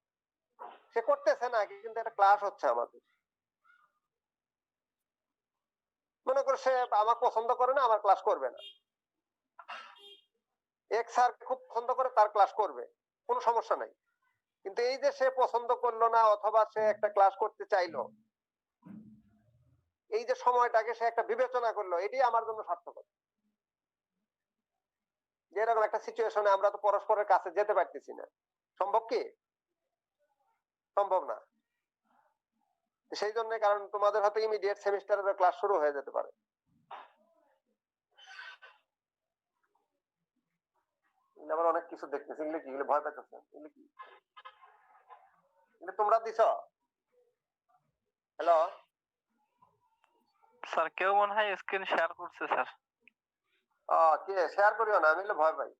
সে করতেছে না কিন্তু একটা ক্লাস হচ্ছে আমাদের, মনে করো সে আমার পছন্দ করে না, আমার ক্লাস করবে না। এক স্যার খুব পছন্দ করে, তার ক্লাস করবে, কোনো সমস্যা নাই। কিন্তু এই যে সে পছন্দ করলো না অথবা সে একটা ক্লাস করতে চাইলো, এই যে সময়টাকে সে একটা বিবেচনা করলো, এটি আমার জন্য সার্থকতা। যে এরকম একটা সিচুয়েশনে আমরা তো পরস্পরের কাছে যেতে পারতেছি না, সম্ভব কি? সম্ভব না। সেই জন্য, কারণ তোমাদের হয়তো ইমিডিয়েট সেমিস্টারের ক্লাস শুরু হয়ে যেতে পারে। আবার অনেক কিছু দেখতেছি, এগুলো কি, এগুলো ভয় পাইতেছে, এগুলো কি, এগুলো তোমরা দিছ? হ্যালো স্যার কেউ মনে হয় স্ক্রিন শেয়ার করছে স্যার। কে শেয়ার করিও না, আমি এগুলো ভয় পাই।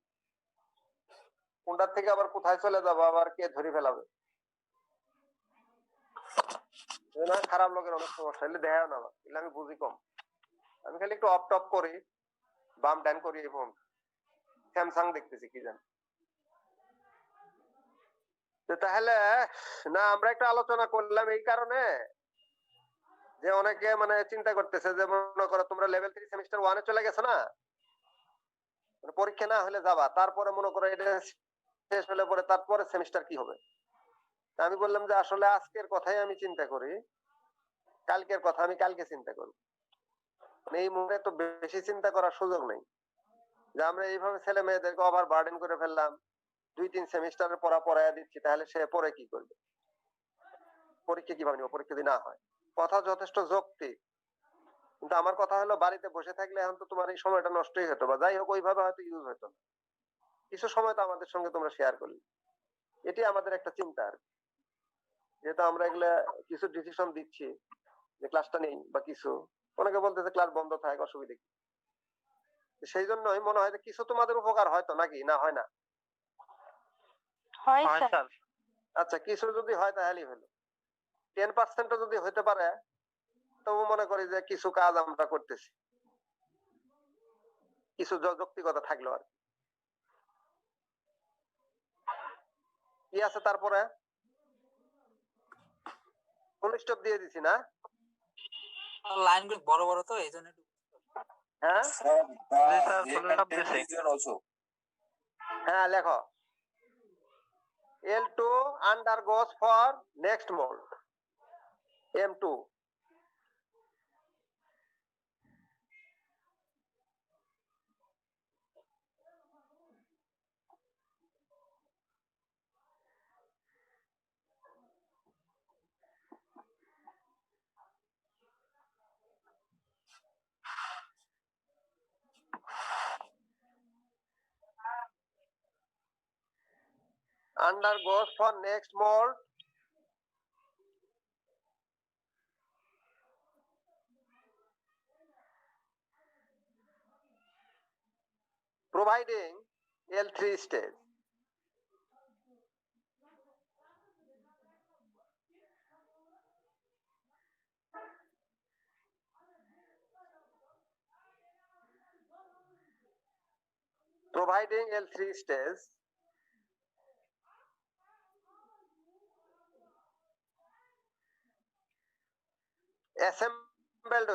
কোনটার থেকে আবার কোথায় চলে যাবো, আবার কে ধরে ফেলাবে, না খারাপ লোকের অনেক সমস্যা, এগুলো দেখাও না আমার, এগুলো আমি বুঝি কম। আমি খালি একটু অফ টপ করি, বাম ডান করি, এই ফোন স্যামসাং দেখতেছি কি জানি। তাহলে না, আমরা একটু আলোচনা করলাম এই কারণে যে অনেকে মানে চিন্তা করতেছে যে মনে করো তোমরা লেভেল 3 সেমিস্টার 1 এ চলে গেছো না, মানে পরীক্ষা না হলে যাবা, তারপরে মনে করো এটা শেষ হলে পরে তারপরে সেমিস্টার কি হবে। তা আমি বললাম যে আসলে আজকের কথাই আমি চিন্তা করি, কালকের কথা আমি কালকে চিন্তা করব। মানে এই মুহূর্তে তো বেশি চিন্তা করার সুযোগ নেই, যে আমরা এইভাবে ছেলে মেয়েদেরকে ওভার বার্ডেন করে ফেললাম, 2-3 সেমিস্টারের পড়া পড়াইয়া দিচ্ছি, তাহলে সে পরে কি করবে, পরীক্ষা কিভাবে নিব, পরীক্ষা যদি না হয়। কথা যথেষ্ট যৌক্তিক, কিন্তু আমার কথা হলো বাড়িতে বসে থাকলে এখন তো তোমার এই সময়টা নষ্টই হতো, বা যাই হোক ওইভাবে হয়তো ইউজ হতো না। কিছু সময় তো আমাদের সঙ্গে তোমরা শেয়ার করলে, এটি আমাদের একটা চিন্তা আর কি। যেহেতু আমরা এগুলা কিছু ডিসিশন দিচ্ছি যে ক্লাসটা নেই বা কিছু, অনেকে বলতেছে ক্লাস বন্ধ থাকে, অসুবিধা কি। সেই জন্যই মনে হয় যে কিছু তোমাদের উপকার হয়তো, নাকি না হয় না? হয় হয় স্যার। স্যার। আচ্ছা কিছু যদি হয় তাহলেই হলো, 10% যদি হইতে পারে, তবু মনে করি যে কিছু কাজ আমরা করতেছি, কিছু যৌক্তিকতা থাকলো আর কি আছে। তারপরে ফুল স্টপ দিয়ে দিছি না? লাইনগুলো বড় বড় তো এই জন্য একটু হ্যাঁ স্যার জি স্যার ফুল স্টপ দিছি। অলসো হ্যাঁ লেখো, L2 undergoes for next mold, M2 undergoes for next mold providing L3 stage. Providing L3 stage assembled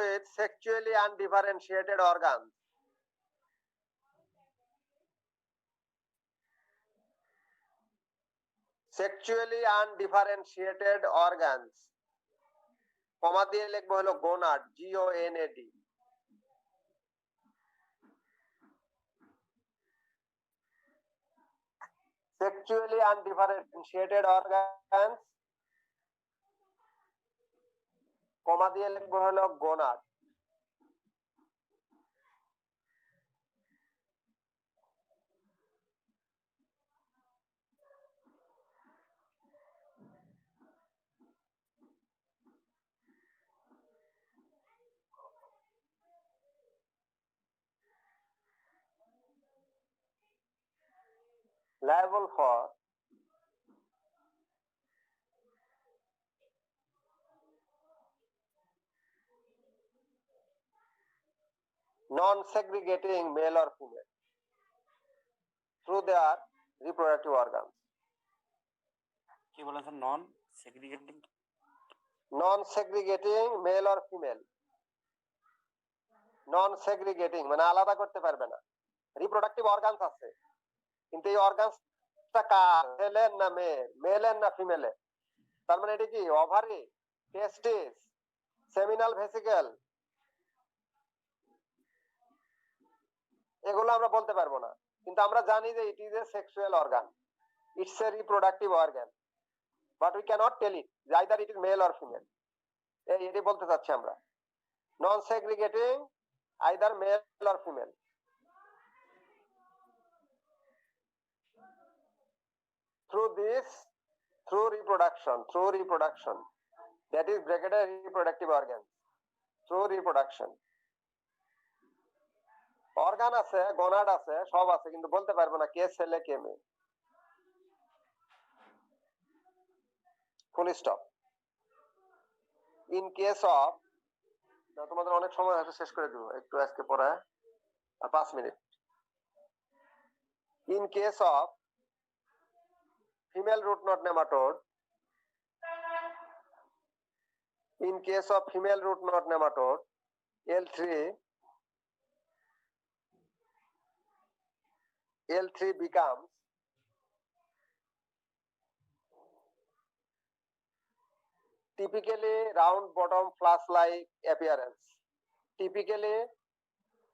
with sexually undifferentiated organs sexually undifferentiated organs, comma দিয়ে লিখবো হলো gonad, GONAD। sexually undifferentiated organs, কমা দিয়ে লিখবো হলো gonad. liable for non-segregating male or female through their reproductive organs. কি বলেন sir? Non segregating Non-segregating male or female, non-segregating মানে আলাদা করতে পারবে না। রিপ্রোডাক্টিভ অর্গানস আছে, কিন্তু এই অর্গানসটা কার, ছেলের না মেয়ের, মেলের না ফিমেলের? তার মানে এটা কি ওভারি, টেস্টিস, সেমিনাল ভেসিকেল, এগুলো আমরা বলতে পারবো না, কিন্তু আমরা জানি যে it is a sexual organ, it's a reproductive organ, but we can't tell it either it is male or female. এটি বলতে চাচ্ছি আমরা, non segregating either male or female. through reproduction, that is bracketed reproductive organs, through reproduction। Organ আছে, gonad আছে, সব আছে, কিন্তু বলতে পারবো না কে ছেলে কে মেয়ে। Full stop. In case of, তোমাদের অনেক সময় হয়তো শেষ করে দিব, একটু আজকে পড়ায় আর 5 minute. In case of female root knot nematode, in case of female root knot nematode, L3 becomes typically round bottom flask like appearance, typically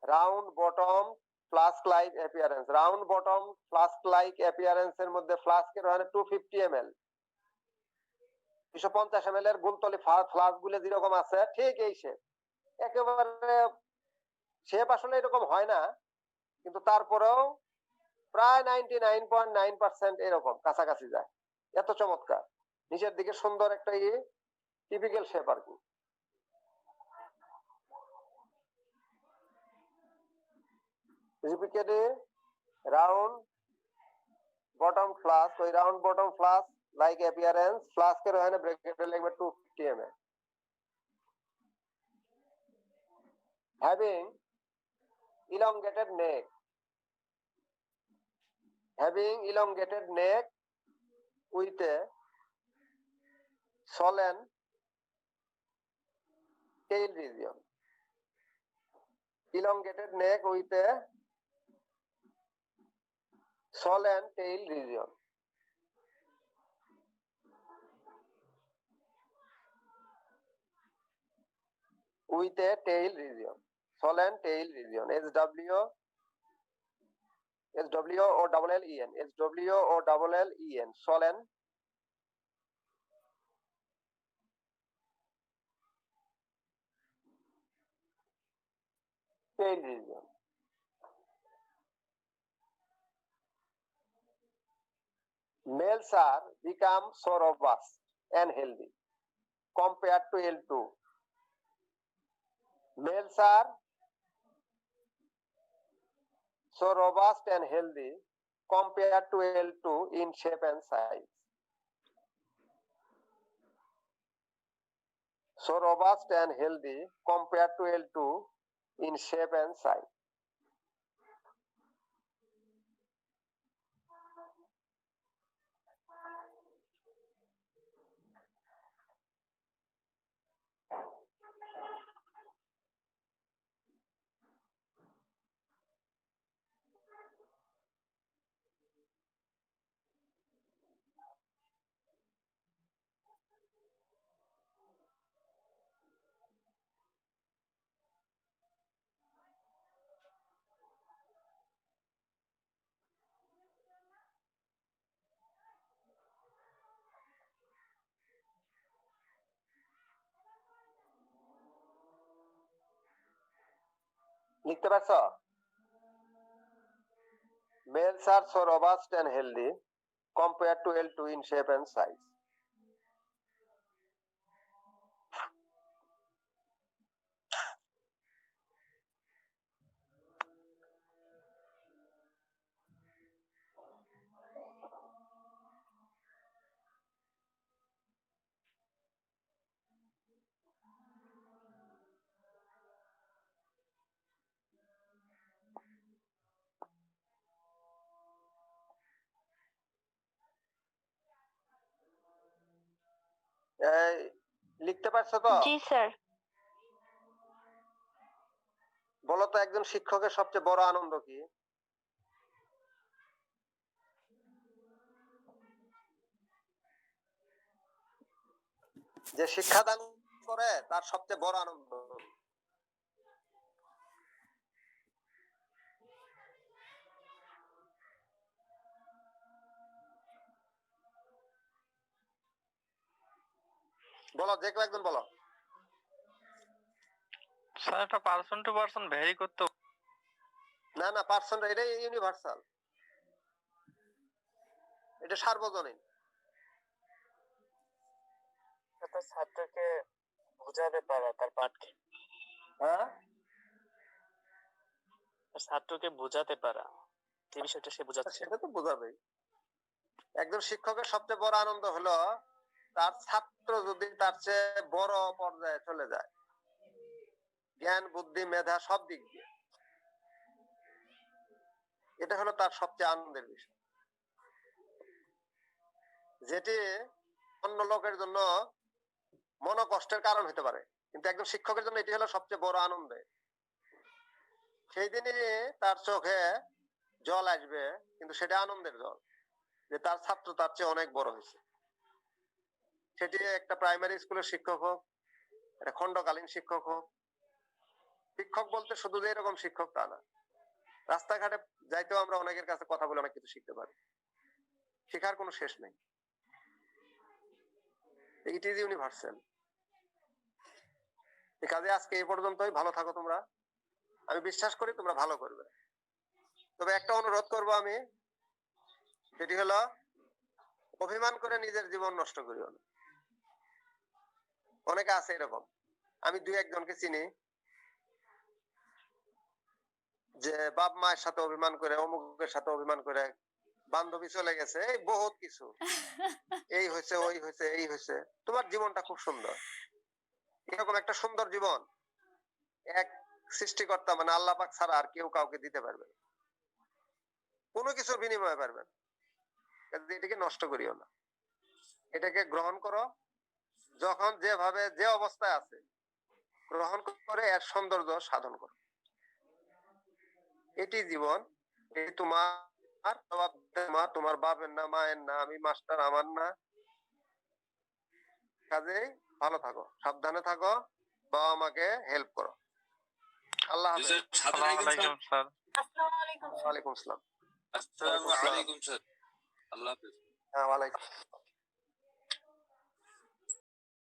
round bottom flask like appearance. Round bottom flask like appearance এর মধ্যে ফ্লাস্কের হয় 250 ml, 250 ml এর গুলতলি flask গুলো যেরকম আছে ঠিক এই shape, একেবারে শেপ আসলে এরকম হয় না, কিন্তু তারপরেও প্রায় 99.9% এরকম কাছাকাছি যায়, এত চমৎকার নিচের দিকে সুন্দর একটা টিপিক্যাল শেপ আর কি। Typically round bottom flask, ওই round bottom flask like appearance, flask এর হয় ব্র্যাকেটে লিখবে 250 ml, having elongated neck, with a swollen tail region, elongated neck with a swollen tail region, with a tail region, swollen tail region, SWOLLEN, swollen tail region. Males are become so robust and healthy compared to L2. Males are so robust and healthy compared to L2 in shape and size. So robust and healthy compared to L2 in shape and size. লিখতে পারছ? Males are so robust and healthy compared to L2 in shape and size. লিখতে পারছো তো? জি sir. বলো তো একজন শিক্ষকের সবচেয়ে বড় আনন্দ কি? যে শিক্ষাদান করে তার সবচেয়ে বড় আনন্দ। বলো, যে কেউ একজন বলো। স্যার এটা পার্সন টু পার্সন ভ্যারি করতে। না না, পার্সন এটাই ইউনিভার্সাল, এটা সার্বজনীন। তার ছাত্রকে বোঝাতে পারা তার পাঠকে, হ্যাঁ, তার ছাত্রকে বোঝাতে পারা যে বিষয়টা সে বোঝাচ্ছে। সেটা তো বোঝাবেই। একজন শিক্ষকের সবচেয়ে বড় আনন্দ হলো তার ছাত্র যদি তার চেয়ে বড় পর্যায়ে চলে যায়, জ্ঞান বুদ্ধি মেধা সব দিক দিয়ে, এটা হলো তার সবচেয়ে আনন্দের বিষয়, যেটি অন্য লোকের জন্য মনোকষ্টের কারণ হতে পারে, কিন্তু একজন শিক্ষকের জন্য এটি হলো সবচেয়ে বড় আনন্দের। সেই দিনই তার চোখে জল আসবে, কিন্তু সেটা আনন্দের জল, যে তার ছাত্র তার চেয়ে অনেক বড় হয়েছে। সেটি একটা প্রাইমারি স্কুলের শিক্ষক হোক, একটা খণ্ডকালীন শিক্ষক হোক। শিক্ষক বলতে শুধু যে এরকম শিক্ষক তা না, রাস্তাঘাটে যাইতেও আমরা অনেকের কাছে কথা বলে অনেক কিছু শিখতে পারি, শেখার কোনো শেষ নেই। It is universal. কাজে আজকে এই পর্যন্তই। ভালো থাকো তোমরা, আমি বিশ্বাস করি তোমরা ভালো করবে। তবে একটা অনুরোধ করবো আমি, সেটি হলো অভিমান করে নিজের জীবন নষ্ট করিও না। অনেকে আছে এরকম, আমি দুই একজনকে চিনি, যে বাপ মায়ের সাথে অভিমান করে, অমুকের সাথে অভিমান করে, বান্ধবী চলে গেছে, এই বহুত কিছু, এই হয়েছে ওই হয়েছে এই হয়েছে। তোমার জীবনটা খুব সুন্দর, এরকম একটা সুন্দর জীবন এক সৃষ্টিকর্তা মানে আল্লাহ পাক ছাড়া আর কেউ কাউকে দিতে পারবে না, কোনো কিছুর বিনিময়ে পারবে না। এটাকে নষ্ট করিও না, এটাকে গ্রহণ করো, যখন যেভাবে যে অবস্থায় আছে গ্রহণ করে এর সৌন্দর্য সাধন করো। এটি জীবন, এটি তোমার বাপের না, মায়ের না, আমি মাস্টার আমার না। কাজেই ভালো থাকো, সাবধানে থাকো, বাবা মাকে হেল্প করো। আল্লাহ হাফেজ। আসসালামু আলাইকুম স্যার। ওয়ালাইকুম আসসালাম। আসসালামু আলাইকুম স্যার। আল্লাহ হাফেজ। হ্যাঁ, ওয়ালাইকুম।